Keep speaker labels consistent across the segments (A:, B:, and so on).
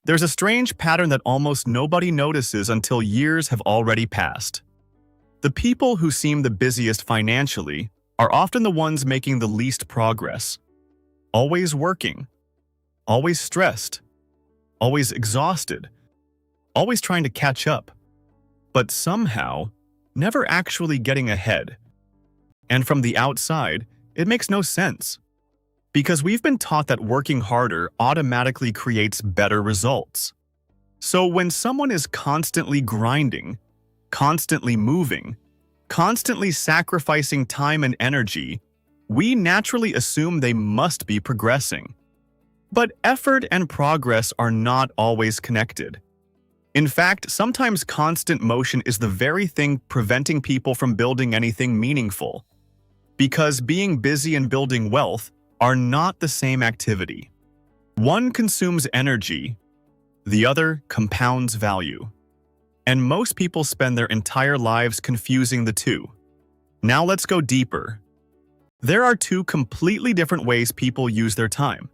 A: There's a strange pattern that almost nobody notices until years have already passed. The people who seem the busiest financially are often the ones making the least progress. Always working, always stressed, always exhausted, always trying to catch up, but somehow never actually getting ahead. And from the outside, it makes no sense. Because we've been taught that working harder automatically creates better results. So when someone is constantly grinding, constantly moving, constantly sacrificing time and energy, we naturally assume they must be progressing. But effort and progress are not always connected. In fact, sometimes constant motion is the very thing preventing people from building anything meaningful. Because being busy and building wealth are not the same activity. One consumes energy, the other compounds value. And most people spend their entire lives confusing the two. Now let's go deeper. There are two completely different ways people use their time.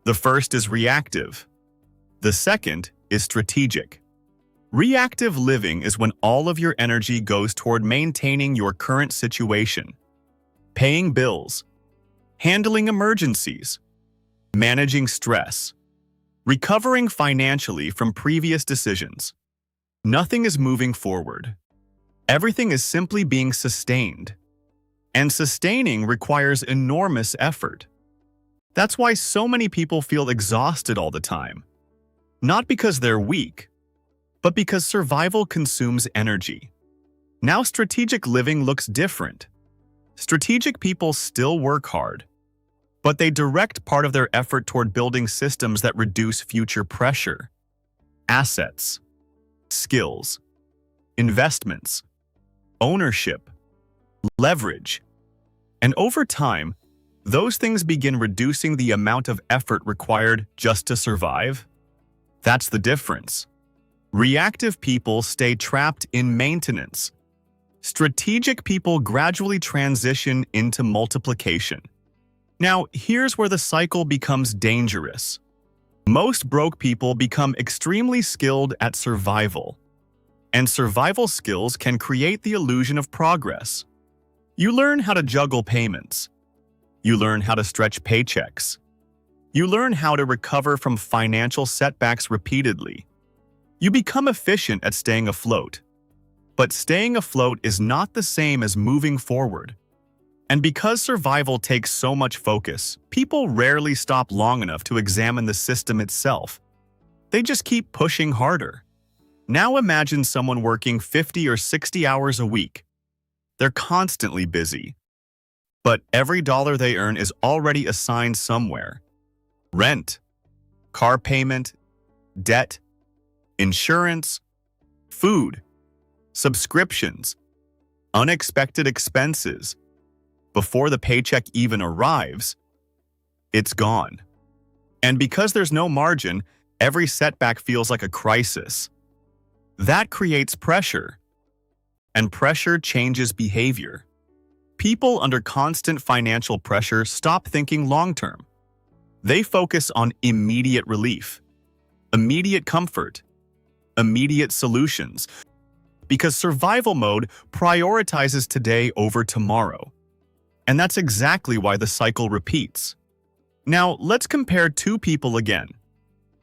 A: The first is reactive. The second is strategic. Reactive living is when all of your energy goes toward maintaining your current situation, paying bills, handling emergencies, managing stress, recovering financially from previous decisions. Nothing is moving forward. Everything is simply being sustained. And sustaining requires enormous effort. That's why so many people feel exhausted all the time. Not because they're weak, but because survival consumes energy. Now strategic living looks different. Strategic people still work hard, but they direct part of their effort toward building systems that reduce future pressure. Assets, skills, investments, ownership, leverage. And over time, those things begin reducing the amount of effort required just to survive. That's the difference. Reactive people stay trapped in maintenance. Strategic people gradually transition into multiplication. Now, here's where the cycle becomes dangerous. Most broke people become extremely skilled at survival. And survival skills can create the illusion of progress. You learn how to juggle payments. You learn how to stretch paychecks. You learn how to recover from financial setbacks repeatedly. You become efficient at staying afloat. But staying afloat is not the same as moving forward. And because survival takes so much focus, people rarely stop long enough to examine the system itself. They just keep pushing harder. Now imagine someone working 50 or 60 hours a week. They're constantly busy. But every dollar they earn is already assigned somewhere. Rent, car payment, debt, insurance, food, subscriptions, unexpected expenses. Before the paycheck even arrives, it's gone. And because there's no margin, every setback feels like a crisis. That creates pressure, and pressure changes behavior. People under constant financial pressure stop thinking long-term. They focus on immediate relief, immediate comfort, immediate solutions, because survival mode prioritizes today over tomorrow. And that's exactly why the cycle repeats. Now, let's compare two people again.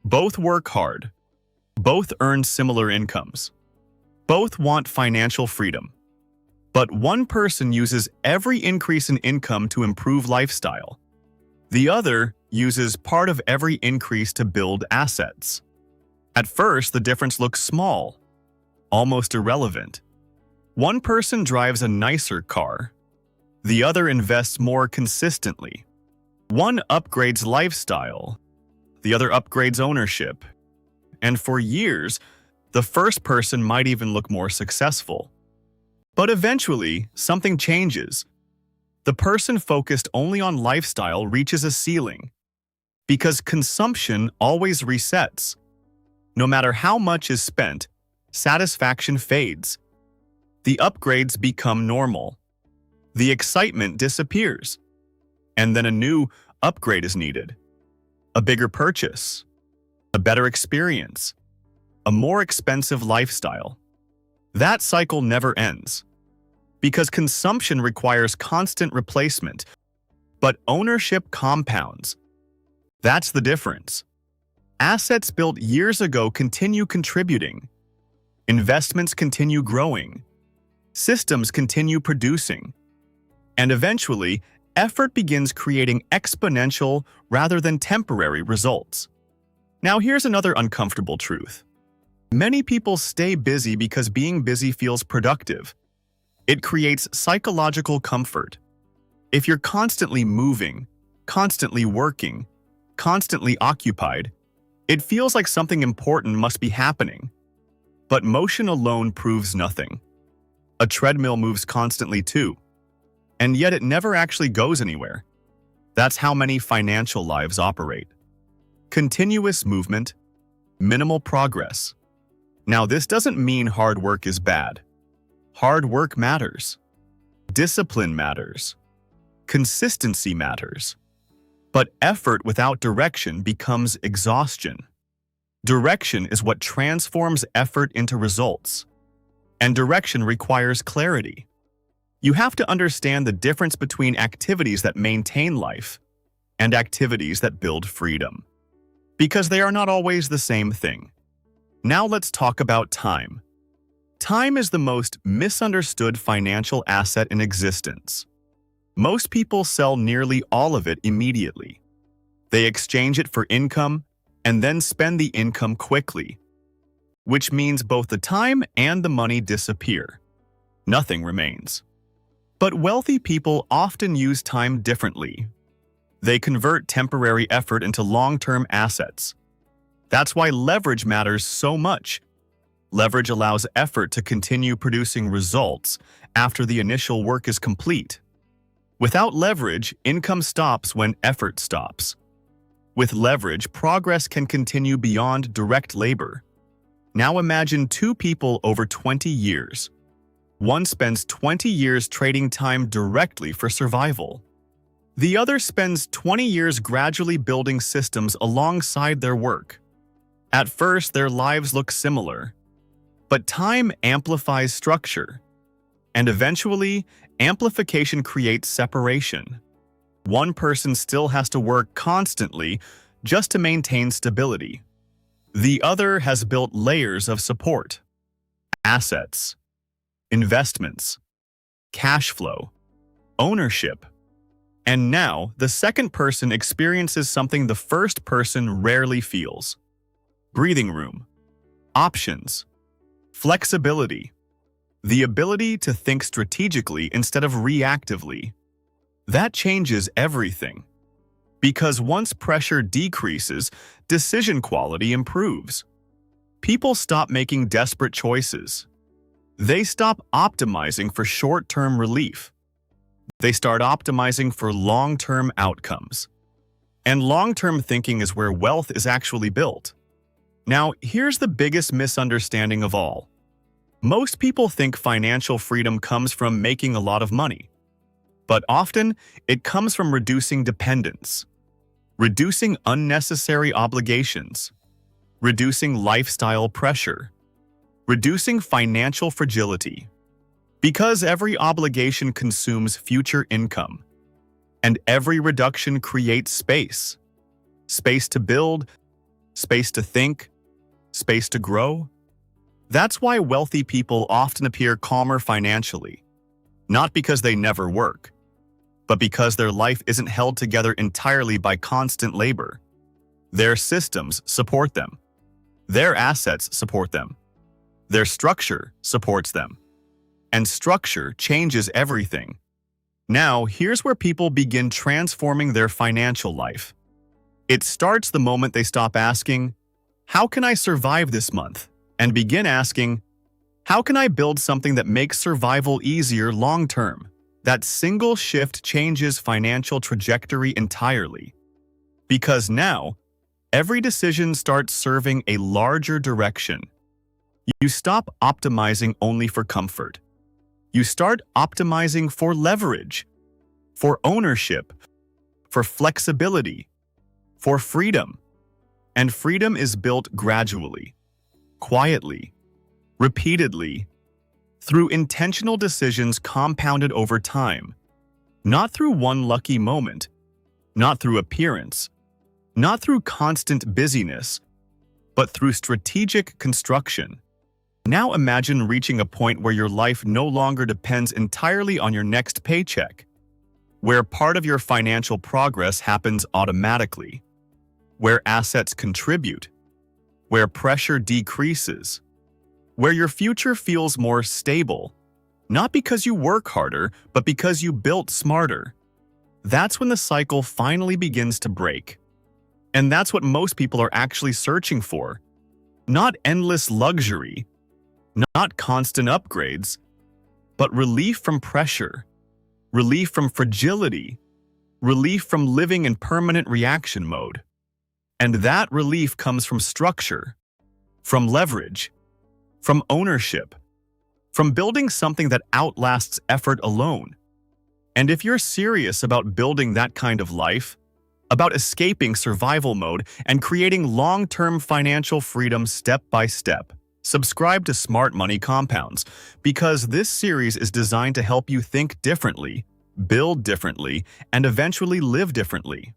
A: Both work hard. Both earn similar incomes. Both want financial freedom. But one person uses every increase in income to improve lifestyle. The other uses part of every increase to build assets. At first, the difference looks small, almost irrelevant. One person drives a nicer car. The other invests more consistently. One upgrades lifestyle. The other upgrades ownership. And for years, the first person might even look more successful. But eventually, something changes. The person focused only on lifestyle reaches a ceiling. Because consumption always resets. No matter how much is spent, satisfaction fades. The upgrades become normal. The excitement disappears. And then a new upgrade is needed. A bigger purchase. a better experience, a more expensive lifestyle. That cycle never ends, because consumption requires constant replacement, but ownership compounds. That's the difference. Assets built years ago continue contributing. Investments continue growing. Systems continue producing. And eventually, effort begins creating exponential rather than temporary results. Now here's another uncomfortable truth. Many people stay busy because being busy feels productive. It creates psychological comfort. If you're constantly moving, constantly working, constantly occupied, it feels like something important must be happening. But motion alone proves nothing. A treadmill moves constantly too, and yet it never actually goes anywhere. That's how many financial lives operate. Continuous movement, minimal progress. Now, this doesn't mean hard work is bad. Hard work matters. Discipline matters. Consistency matters. But effort without direction becomes exhaustion. Direction is what transforms effort into results. And direction requires clarity. You have to understand the difference between activities that maintain life and activities that build freedom, because they are not always the same thing. Now let's talk about time. Time is the most misunderstood financial asset in existence. Most people sell nearly all of it immediately. They exchange it for income and then spend the income quickly, which means both the time and the money disappear. Nothing remains. But wealthy people often use time differently. They convert temporary effort into long-term assets. That's why leverage matters so much. Leverage allows effort to continue producing results after the initial work is complete. Without leverage, income stops when effort stops. With leverage, progress can continue beyond direct labor. Now imagine two people over 20 years. One spends 20 years trading time directly for survival. The other spends 20 years gradually building systems alongside their work. At first, their lives look similar. But time amplifies structure. And eventually, amplification creates separation. One person still has to work constantly just to maintain stability. The other has built layers of support, assets, investments, cash flow, ownership. And now, the second person experiences something the first person rarely feels: breathing room, options, flexibility, the ability to think strategically instead of reactively. That changes everything. Because once pressure decreases, decision quality improves. People stop making desperate choices. They stop optimizing for short-term relief. They start optimizing for long-term outcomes. And long-term thinking is where wealth is actually built. Now, here's the biggest misunderstanding of all. Most people think financial freedom comes from making a lot of money. But often, it comes from reducing dependence, reducing unnecessary obligations, reducing lifestyle pressure, reducing financial fragility. Because every obligation consumes future income, and every reduction creates space. Space to build, space to think, space to grow. That's why wealthy people often appear calmer financially, not because they never work, but because their life isn't held together entirely by constant labor. Their systems support them. Their assets support them. Their structure supports them. And structure changes everything. Now, here's where people begin transforming their financial life. It starts the moment they stop asking, "How can I survive this month?" and begin asking, "How can I build something that makes survival easier long-term?" That single shift changes financial trajectory entirely. Because now, every decision starts serving a larger direction. You stop optimizing only for comfort. You start optimizing for leverage, for ownership, for flexibility, for freedom. And freedom is built gradually, quietly, repeatedly, through intentional decisions compounded over time, not through one lucky moment, not through appearance, not through constant busyness, but through strategic construction. Now imagine reaching a point where your life no longer depends entirely on your next paycheck, where part of your financial progress happens automatically, where assets contribute, where pressure decreases, where your future feels more stable, not because you work harder, but because you built smarter. That's when the cycle finally begins to break. And that's what most people are actually searching for. Not endless luxury, not constant upgrades, but relief from pressure, relief from fragility, relief from living in permanent reaction mode. And that relief comes from structure, from leverage, from ownership, from building something that outlasts effort alone. And if you're serious about building that kind of life, about escaping survival mode and creating long-term financial freedom step by step, subscribe to Smart Money Compounds, because this series is designed to help you think differently, build differently, and eventually live differently.